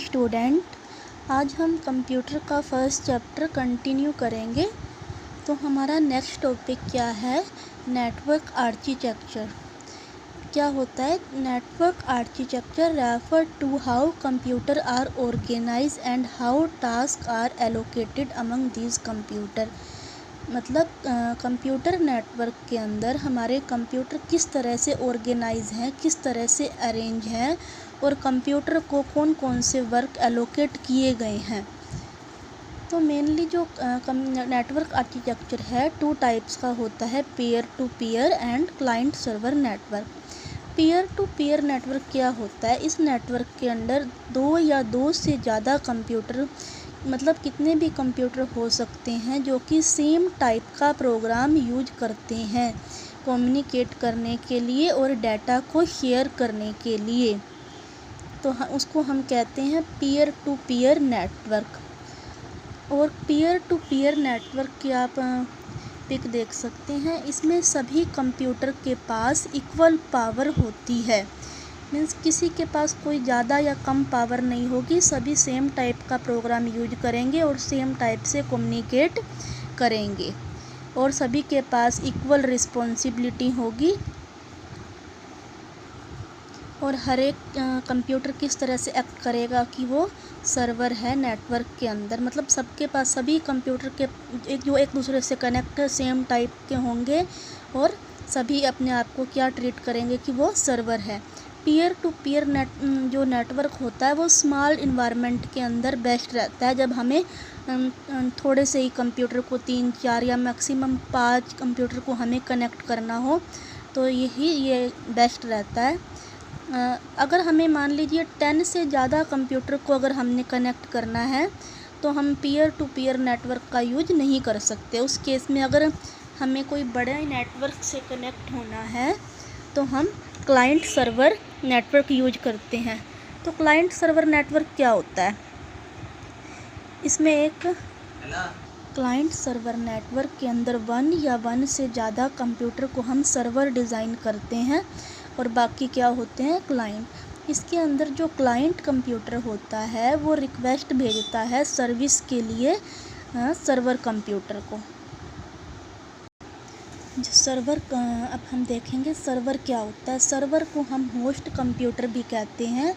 Student, आज हम computer का फर्स्ट चैप्टर कंटिन्यू करेंगे। तो हमारा नेक्स्ट टॉपिक क्या है? Network architecture. क्या होता है network architecture? Refer to how computer are organize and how task are allocated among these computer. मतलब कंप्यूटर नेटवर्क के अंदर हमारे कंप्यूटर किस तरह से ऑर्गेनाइज हैं, किस तरह से अरेंज हैं और कंप्यूटर को कौन कौन से वर्क एलोकेट किए गए हैं। तो मेनली जो नेटवर्क आर्किटेक्चर है 2 टाइप्स का होता है, peer to peer and client server network. Peer to peer network क्या होता है? इस नेटवर्क के अंदर 2 या 2 से ज़्यादा कंप्यूटर, मतलब कितने भी कंप्यूटर हो सकते हैं जो कि सेम टाइप का प्रोग्राम यूज करते हैं कम्युनिकेट करने के लिए और डाटा को शेयर करने के लिए। तो उसको हम कहते हैं पीयर टू पीयर नेटवर्क। और पीयर टू पीयर नेटवर्क की आप पिक देख सकते हैं। इसमें सभी कंप्यूटर के पास इक्वल पावर होती है, मीन्स किसी के पास कोई ज़्यादा या कम पावर नहीं होगी। सभी सेम टाइप का प्रोग्राम यूज करेंगे और सेम टाइप से कम्युनिकेट करेंगे और सभी के पास इक्वल रिस्पॉन्सिबिलिटी होगी। और हर एक कंप्यूटर किस तरह से एक्ट करेगा कि वो सर्वर है नेटवर्क के अंदर, मतलब सबके पास सभी कंप्यूटर के एक दूसरे से कनेक्ट सेम टाइप के होंगे और सभी अपने आप को क्या ट्रीट करेंगे कि वो सर्वर है। पीयर टू पीयर जो नेटवर्क होता है वो स्मॉल इन्वायरमेंट के अंदर बेस्ट रहता है। जब हमें थोड़े से ही कंप्यूटर को 3-4 या मैक्सिमम 5 कंप्यूटर को हमें कनेक्ट करना हो तो ये बेस्ट रहता है। अगर हमें मान लीजिए 10 से ज़्यादा कंप्यूटर को अगर हमने कनेक्ट करना है तो हम पीयर टू पीयर नेटवर्क का यूज नहीं कर सकते। उस केस में अगर हमें कोई बड़े नेटवर्क से कनेक्ट होना है तो हम क्लाइंट सर्वर नेटवर्क यूज करते हैं। तो क्लाइंट सर्वर नेटवर्क क्या होता है? इसमें एक क्लाइंट सर्वर नेटवर्क के अंदर 1 या 1 से ज़्यादा कंप्यूटर को हम सर्वर डिज़ाइन करते हैं और बाकी क्या होते हैं? क्लाइंट। इसके अंदर जो क्लाइंट कंप्यूटर होता है वो रिक्वेस्ट भेजता है सर्विस के लिए सर्वर कंप्यूटर को। जो सर्वर अब हम देखेंगे सर्वर क्या होता है। सर्वर को हम होस्ट कंप्यूटर भी कहते हैं,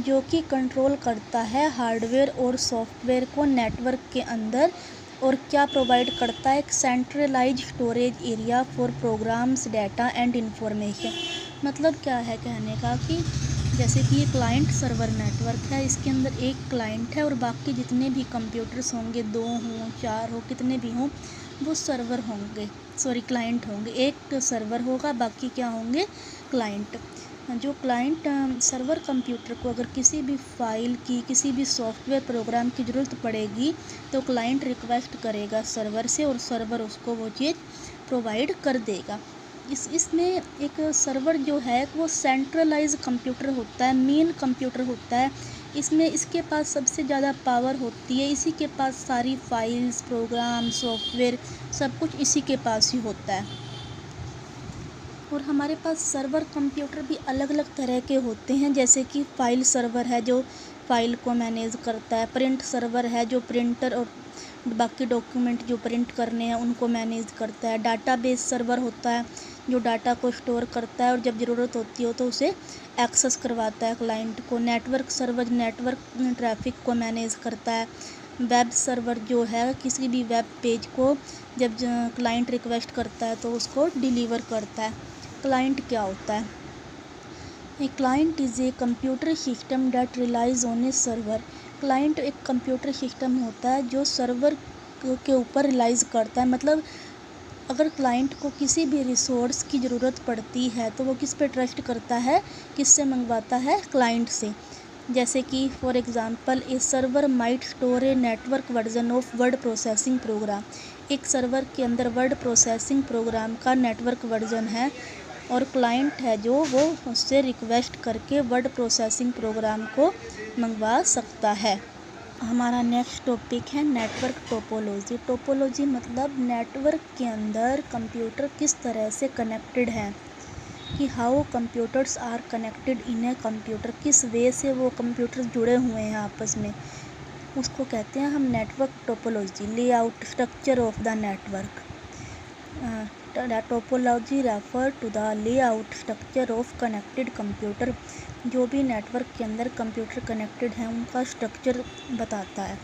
जो कि कंट्रोल करता है हार्डवेयर और सॉफ्टवेयर को नेटवर्क के अंदर और क्या प्रोवाइड करता है? एक centralize storage area for programs, data and information. मतलब क्या है कहने का कि जैसे कि ये क्लाइंट सर्वर नेटवर्क है, इसके अंदर एक क्लाइंट है और बाकी जितने भी कंप्यूटर्स होंगे 2 हों 4 हो कितने भी हों वो सर्वर होंगे, क्लाइंट होंगे। एक सर्वर होगा, बाकी क्या होंगे? क्लाइंट। जो क्लाइंट सर्वर कंप्यूटर को अगर किसी भी फाइल की, किसी भी सॉफ्टवेयर प्रोग्राम की ज़रूरत पड़ेगी तो क्लाइंट रिक्वेस्ट करेगा सर्वर से और सर्वर उसको वो चीज़ प्रोवाइड कर देगा। इसमें एक सर्वर जो है वो सेंट्रलाइज कंप्यूटर होता है, मेन कंप्यूटर होता है। इसमें इसके पास सबसे ज़्यादा पावर होती है, इसी के पास सारी फाइल्स, प्रोग्राम, सॉफ्टवेयर सब कुछ इसी के पास ही होता है। और हमारे पास सर्वर कंप्यूटर भी अलग अलग तरह के होते हैं, जैसे कि फाइल सर्वर है जो फाइल को मैनेज करता है, प्रिंट सर्वर है जो प्रिंटर और बाकी डॉक्यूमेंट जो प्रिंट करने हैं उनको मैनेज करता है, डाटाबेस सर्वर होता है जो डाटा को स्टोर करता है और जब ज़रूरत होती हो तो उसे एक्सेस करवाता है क्लाइंट को, नेटवर्क सर्वर नेटवर्क ट्रैफिक को मैनेज करता है, वेब सर्वर जो है किसी भी वेब पेज को जब क्लाइंट रिक्वेस्ट करता है तो उसको डिलीवर करता है। क्लाइंट क्या होता है? A client is a computer system that relies on a server. Client एक कंप्यूटर सिस्टम होता है जो सर्वर के ऊपर रिलाइज करता है। मतलब अगर क्लाइंट को किसी भी रिसोर्स की ज़रूरत पड़ती है तो वो किस पे ट्रस्ट करता है, किससे मंगवाता है? क्लाइंट से। जैसे कि for example A server might store a network version of word processing program. एक सर्वर के अंदर वर्ड प्रोसेसिंग प्रोग्राम का नेटवर्क वर्जन है और क्लाइंट है जो वो उससे रिक्वेस्ट करके वर्ड प्रोसेसिंग प्रोग्राम को मंगवा सकता है। हमारा नेक्स्ट टॉपिक है नेटवर्क टोपोलॉजी। टोपोलॉजी मतलब नेटवर्क के अंदर कंप्यूटर किस तरह से कनेक्टेड है। कि how computers are connected in a computer, किस वे से वो कंप्यूटर जुड़े हुए हैं आपस में, उसको कहते हैं हम network topology. Layout structure of the network. Topology refer to the layout structure of connected computer, जो भी नेटवर्क के अंदर कंप्यूटर कनेक्टेड हैं उनका स्ट्रक्चर बताता है।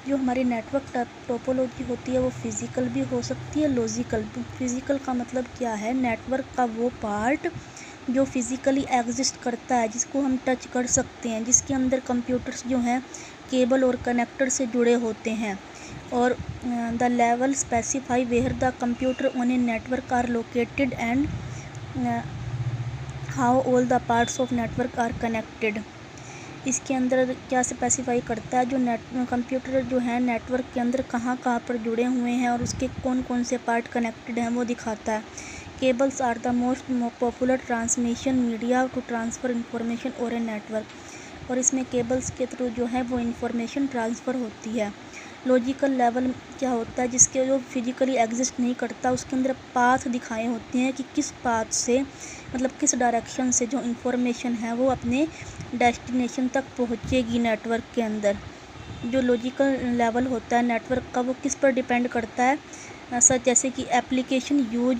जो हमारी नेटवर्क टोपोलॉजी होती है वो फिज़िकल भी हो सकती है, लॉजिकल। फिज़िकल का मतलब क्या है, नेटवर्क का वो पार्ट जो फिज़िकली एग्जिस्ट करता है, जिसको हम टच कर सकते हैं, जिसके अंदर कंप्यूटर्स जो हैं केबल और कनेक्टर से जुड़े होते हैं। और the level specify where the computer on a network are located and how all the parts of network are connected. इसके अंदर क्या स्पेसिफाई करता है, जो कंप्यूटर जो है नेटवर्क के अंदर कहाँ कहाँ पर जुड़े हुए हैं और उसके कौन कौन से पार्ट कनेक्टेड हैं वो दिखाता है। Cables are the most popular transmission media to transfer information और ए नेटवर्क, और इसमें केबल्स के थ्रू जो है वो इंफॉर्मेशन ट्रांसफ़र होती है। लॉजिकल लेवल क्या होता है, जिसके जो फिजिकली एग्जिस्ट नहीं करता, उसके अंदर पाथ दिखाए होते हैं कि किस पाथ से, मतलब किस डायरेक्शन से जो इंफॉर्मेशन है वो अपने डेस्टिनेशन तक पहुंचेगी नेटवर्क के अंदर। जो लॉजिकल लेवल होता है नेटवर्क का वो किस पर डिपेंड करता है, सच जैसे कि application use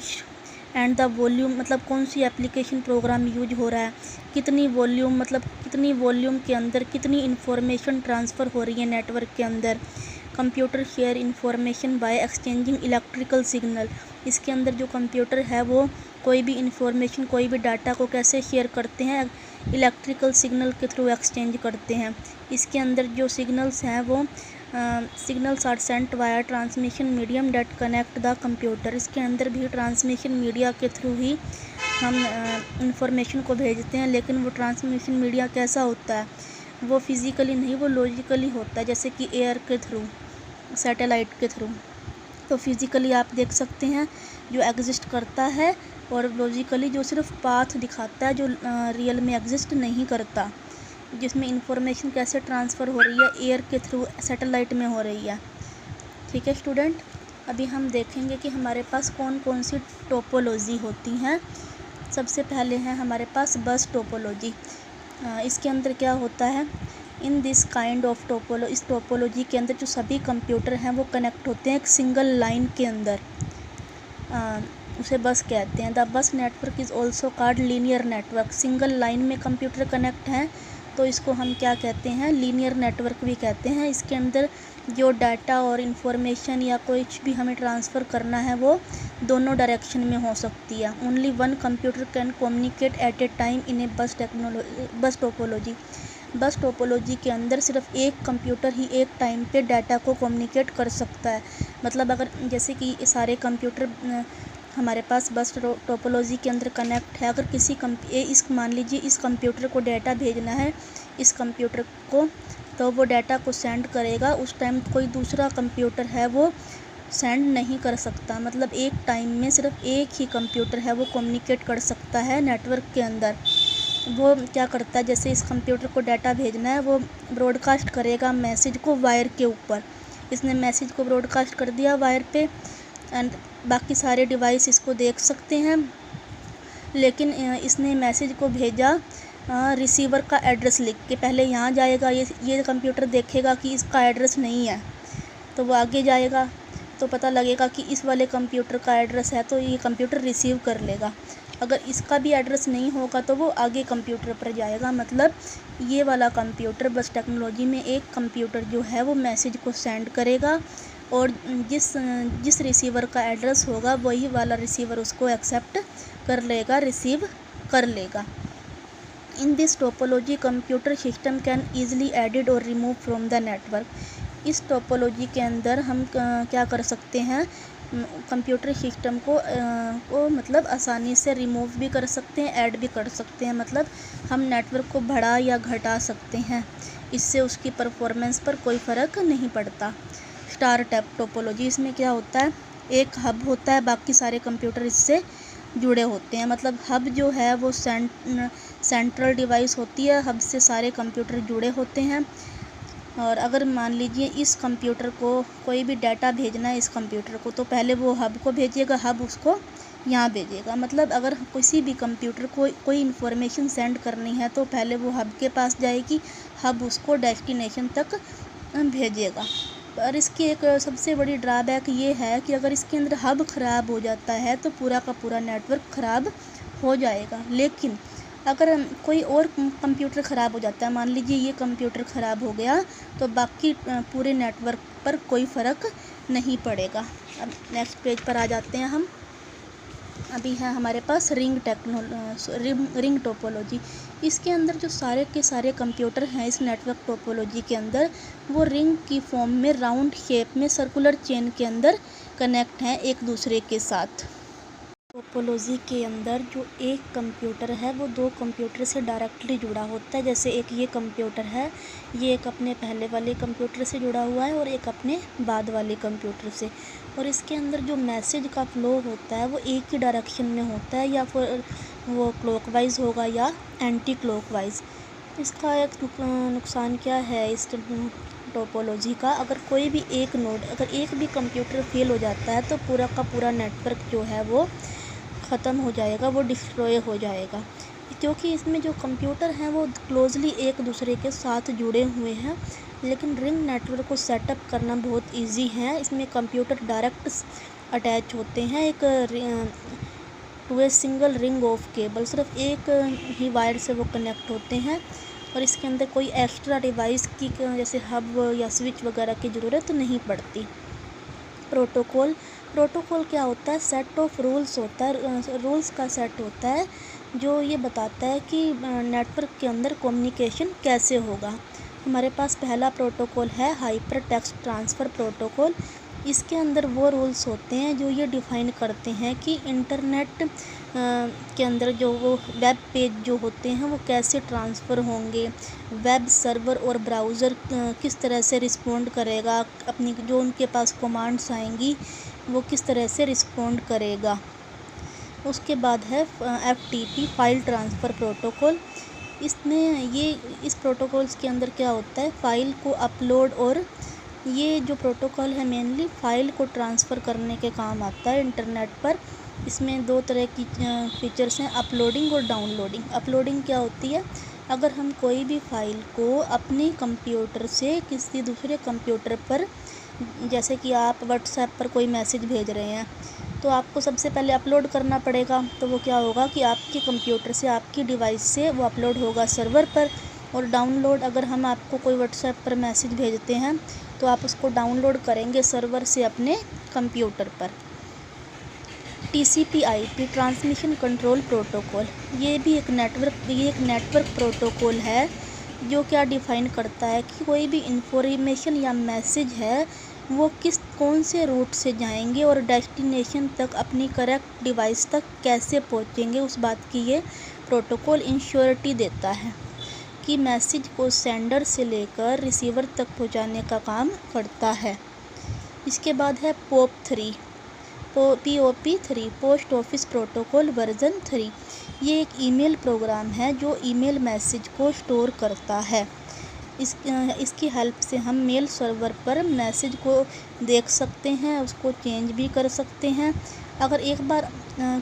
and the volume, मतलब कौन सी एप्लीकेशन प्रोग्राम यूज हो रहा है, कितनी वॉल्यूम, मतलब कितनी वॉल्यूम के अंदर कितनी इन्फॉर्मेशन ट्रांसफ़र हो रही है नेटवर्क के अंदर। Computer share information bye exchanging electrical signal, इसके अंदर जो कंप्यूटर है वो कोई भी इंफॉर्मेशन, कोई भी डाटा को कैसे शेयर करते हैं, इलेक्ट्रिकल सिग्नल के थ्रू एक्सचेंज करते हैं। इसके अंदर जो सिग्नल्स हैं वो signals are sent via transmission medium that connect the computer, इसके अंदर भी ट्रांसमिशन मीडिया के थ्रू ही हम इंफॉर्मेशन को भेजते हैं। लेकिन वो ट्रांसमिशन मीडिया कैसा होता है, वो फिज़िकली नहीं, वो लॉजिकली होता है, जैसे कि एयर के थ्रू, सैटेलाइट के थ्रू। तो फिज़िकली आप देख सकते हैं जो एग्जिस्ट करता है, और लॉजिकली जो सिर्फ पाथ दिखाता है, जो रियल में एग्जिस्ट नहीं करता, जिसमें इंफॉर्मेशन कैसे ट्रांसफ़र हो रही है, एयर के थ्रू, सैटेलाइट में हो रही है। ठीक है स्टूडेंट, अभी हम देखेंगे कि हमारे पास कौन कौन सी टोपोलॉजी होती हैं। सबसे पहले है हमारे पास बस टोपोलॉजी। इसके अंदर क्या होता है, in this kind of topology, इस टोपोलॉजी के अंदर जो सभी कंप्यूटर हैं वो कनेक्ट होते हैं एक सिंगल लाइन के अंदर, उसे बस कहते हैं। The bus network is also called linear network. Single line में कंप्यूटर कनेक्ट हैं तो इसको हम क्या कहते हैं, लीनियर नेटवर्क भी कहते हैं। इसके अंदर जो डाटा और इन्फॉर्मेशन या कुछ भी हमें ट्रांसफ़र करना है वो दोनों डायरेक्शन में हो सकती है। Only one computer can communicate at a time in a bus topology. बस टोपोलॉजी के अंदर सिर्फ एक कंप्यूटर ही एक टाइम पे डाटा को कम्युनिकेट कर सकता है। मतलब अगर जैसे कि सारे कंप्यूटर हमारे पास बस टोपोलॉजी के अंदर कनेक्ट है, अगर किसी मान लीजिए इस कंप्यूटर को डाटा भेजना है इस कंप्यूटर को, तो वो डाटा को सेंड करेगा, उस टाइम कोई दूसरा कंप्यूटर है वो सेंड नहीं कर सकता। मतलब एक टाइम में सिर्फ एक ही कंप्यूटर है वो कम्युनिकेट कर सकता है नेटवर्क के अंदर। वो क्या करता है, जैसे इस कंप्यूटर को डाटा भेजना है, वो ब्रॉडकास्ट करेगा मैसेज को वायर के ऊपर। इसने मैसेज को ब्रॉडकास्ट कर दिया वायर पे, एंड बाकी सारे डिवाइस इसको देख सकते हैं। लेकिन इसने मैसेज को भेजा रिसीवर का एड्रेस लिख के, पहले यहाँ जाएगा, ये कंप्यूटर देखेगा कि इसका एड्रेस नहीं है तो वो आगे जाएगा, तो पता लगेगा कि इस वाले कंप्यूटर का एड्रेस है, तो ये कंप्यूटर रिसीव कर लेगा। अगर इसका भी एड्रेस नहीं होगा तो वो आगे कंप्यूटर पर जाएगा। मतलब ये वाला कंप्यूटर बस टेक्नोलॉजी में एक कंप्यूटर जो है वो मैसेज को सेंड करेगा, और जिस रिसीवर का एड्रेस होगा वही वाला रिसीवर उसको एक्सेप्ट कर लेगा, रिसीव कर लेगा। In this topology computer system can easily added और रिमूव फ्रॉम द नेटवर्क। इस टोपोलॉजी के अंदर हम क्या कर सकते हैं, कंप्यूटर सिस्टम को मतलब आसानी से रिमूव भी कर सकते हैं, ऐड भी कर सकते हैं। मतलब हम नेटवर्क को बढ़ा या घटा सकते हैं, इससे उसकी परफॉर्मेंस पर कोई फ़र्क नहीं पड़ता। स्टार टाइप टोपोलॉजी, इसमें क्या होता है, एक हब होता है, बाकी सारे कंप्यूटर इससे जुड़े होते हैं। मतलब हब जो है वो सेंट्रल डिवाइस होती है, हब से सारे कंप्यूटर जुड़े होते हैं। और अगर मान लीजिए इस कंप्यूटर को कोई भी डाटा भेजना है इस कंप्यूटर को, तो पहले वो हब को भेजिएगा, हब उसको यहाँ भेजेगा। मतलब अगर किसी भी कंप्यूटर को कोई इन्फॉर्मेशन सेंड करनी है तो पहले वो हब के पास जाएगी, हब उसको डेस्टिनेशन तक भेजेगा। और इसकी एक सबसे बड़ी ड्रॉबैक ये है कि अगर इसके अंदर हब ख़राब हो जाता है तो पूरा का पूरा नेटवर्क ख़राब हो जाएगा। लेकिन अगर कोई और कंप्यूटर ख़राब हो जाता है, मान लीजिए ये कंप्यूटर ख़राब हो गया, तो बाकी पूरे नेटवर्क पर कोई फ़र्क नहीं पड़ेगा। अब नेक्स्ट पेज पर आ जाते हैं हम। अभी है हमारे पास रिंग टोपोलॉजी। इसके अंदर जो सारे के सारे कंप्यूटर हैं इस नेटवर्क टोपोलॉजी के अंदर, वो रिंग की फॉर्म में राउंड शेप में सर्कुलर चेन के अंदर कनेक्ट हैं एक दूसरे के साथ। टोपोलॉजी के अंदर जो एक कंप्यूटर है वो दो कंप्यूटर से डायरेक्टली जुड़ा होता है। जैसे एक ये कंप्यूटर है, ये एक अपने पहले वाले कंप्यूटर से जुड़ा हुआ है और एक अपने बाद वाले कंप्यूटर से। और इसके अंदर जो मैसेज का फ्लो होता है वो एक ही डायरेक्शन में होता है, या फिर वो क्लॉकवाइज होगा या एंटी क्लॉकवाइज। इसका एक नुकसान क्या है इस टोपोलॉजी का, अगर कोई भी एक नोड, अगर एक भी कंप्यूटर फेल हो जाता है तो पूरा का पूरा नेटवर्क जो है वो ख़त्म हो जाएगा, वो डिस्ट्रॉय हो जाएगा। क्योंकि इसमें जो कंप्यूटर हैं वो क्लोजली एक दूसरे के साथ जुड़े हुए हैं। लेकिन रिंग नेटवर्क को सेटअप करना बहुत इजी है। इसमें कंप्यूटर डायरेक्ट अटैच होते हैं एक to a single ring of cable, सिर्फ एक ही वायर से वो कनेक्ट होते हैं। और इसके अंदर कोई एक्स्ट्रा डिवाइस की जैसे हब या स्विच वगैरह की ज़रूरत नहीं पड़ती। प्रोटोकॉल क्या होता है? सेट ऑफ रूल्स होता है, रूल्स का सेट होता है जो ये बताता है कि नेटवर्क के अंदर कम्युनिकेशन कैसे होगा। हमारे पास पहला प्रोटोकॉल है हाइपर टेक्स्ट ट्रांसफ़र प्रोटोकॉल। इसके अंदर वो रूल्स होते हैं जो ये डिफ़ाइन करते हैं कि इंटरनेट के अंदर जो वो वेब पेज जो होते हैं वो कैसे ट्रांसफ़र होंगे, वेब सर्वर और ब्राउज़र किस तरह से रिस्पोंड करेगा, अपनी जो उनके पास कमांड्स आएंगी वो किस तरह से रिस्पोंड करेगा। उसके बाद है FTP फाइल ट्रांसफ़र प्रोटोकॉल। इसमें इस प्रोटोकॉल्स के अंदर क्या होता है, फ़ाइल को अपलोड, और ये जो प्रोटोकॉल है मेनली फ़ाइल को ट्रांसफ़र करने के काम आता है इंटरनेट पर। इसमें दो तरह की फीचर्स हैं, अपलोडिंग और डाउनलोडिंग। अपलोडिंग क्या होती है, अगर हम कोई भी फ़ाइल को अपने कंप्यूटर से किसी दूसरे कंप्यूटर पर, जैसे कि आप व्हाट्सएप पर कोई मैसेज भेज रहे हैं तो आपको सबसे पहले अपलोड करना पड़ेगा। तो वो क्या होगा कि आपके कंप्यूटर से, आपकी डिवाइस से वो अपलोड होगा सर्वर पर। और डाउनलोड, अगर हम आपको कोई व्हाट्सएप पर मैसेज भेजते हैं तो आप उसको डाउनलोड करेंगे सर्वर से अपने कंप्यूटर पर। TCP/IP ट्रांसमिशन कंट्रोल प्रोटोकॉल, ये एक नेटवर्क प्रोटोकॉल है जो क्या डिफ़ाइन करता है कि कोई भी इंफॉर्मेशन या मैसेज है वो कौन से रूट से जाएंगे और डेस्टिनेशन तक अपनी करेक्ट डिवाइस तक कैसे पहुंचेंगे, उस बात की ये प्रोटोकॉल इंश्योरिटी देता है कि मैसेज को सेंडर से लेकर रिसीवर तक पहुंचाने का काम करता है। इसके बाद है POP3 post office protocol version 3। ये एक ईमेल प्रोग्राम है जो ईमेल मैसेज को स्टोर करता है। इसकी हेल्प से हम मेल सर्वर पर मैसेज को देख सकते हैं, उसको चेंज भी कर सकते हैं। अगर एक बार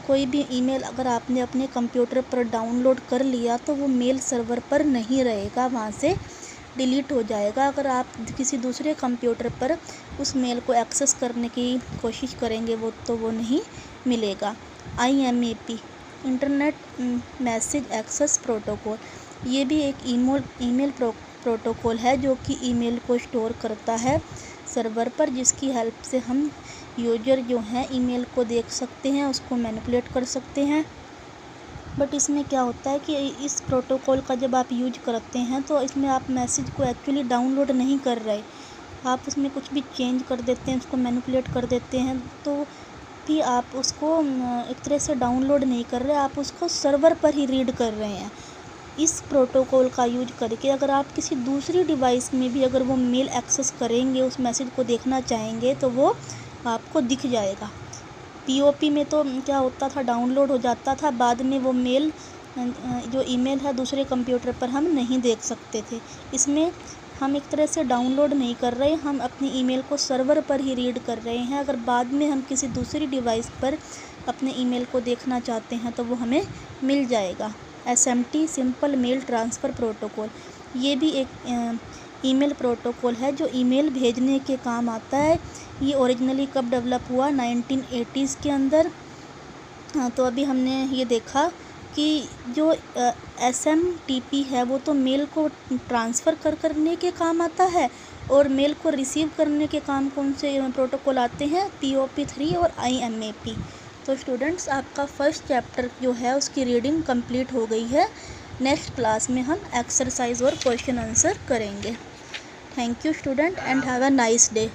कोई भी ईमेल अगर आपने अपने कंप्यूटर पर डाउनलोड कर लिया तो वो मेल सर्वर पर नहीं रहेगा, वहाँ से डिलीट हो जाएगा। अगर आप किसी दूसरे कंप्यूटर पर उस मेल को एक्सेस करने की कोशिश करेंगे वो नहीं मिलेगा। IMAP internet message access protocol, ये भी एक ईमेल प्रोटोकॉल है जो कि ईमेल को स्टोर करता है सर्वर पर, जिसकी हेल्प से हम यूजर जो हैं ईमेल को देख सकते हैं, उसको मैनिपुलेट कर सकते हैं। बट इसमें क्या होता है कि इस प्रोटोकॉल का जब आप यूज करते हैं तो इसमें आप मैसेज को एक्चुअली डाउनलोड नहीं कर रहे, आप उसमें कुछ भी चेंज कर देते हैं, उसको मैनिपुलेट कर देते हैं, तो भी आप उसको एक तरह से डाउनलोड नहीं कर रहे, आप उसको सर्वर पर ही रीड कर रहे हैं। इस प्रोटोकॉल का यूज करके अगर आप किसी दूसरी डिवाइस में भी अगर वो मेल एक्सेस करेंगे, उस मैसेज को देखना चाहेंगे तो वो आपको दिख जाएगा। POP में तो क्या होता था, डाउनलोड हो जाता था, बाद में वो मेल जो ईमेल है दूसरे कंप्यूटर पर हम नहीं देख सकते थे। इसमें हम एक तरह से डाउनलोड नहीं कर रहे, हम अपनी ईमेल को सर्वर पर ही रीड कर रहे हैं। अगर बाद में हम किसी दूसरी डिवाइस पर अपने ईमेल को देखना चाहते हैं तो वो हमें मिल जाएगा। SMT simple mail transfer protocol, ये भी एक ईमेल प्रोटोकॉल है जो ईमेल भेजने के काम आता है। ये ओरिजिनली कब डेवलप हुआ, 1980s के अंदर। तो अभी हमने ये देखा कि जो SMTP है वो तो मेल को ट्रांसफ़र करने के काम आता है, और मेल को रिसीव करने के काम कौन से प्रोटोकॉल आते हैं, POP3 और IMAP। तो स्टूडेंट्स, आपका फर्स्ट चैप्टर जो है उसकी रीडिंग कंप्लीट हो गई है। नेक्स्ट क्लास में हम एक्सरसाइज और क्वेश्चन आंसर करेंगे। Thank you student and have a nice day.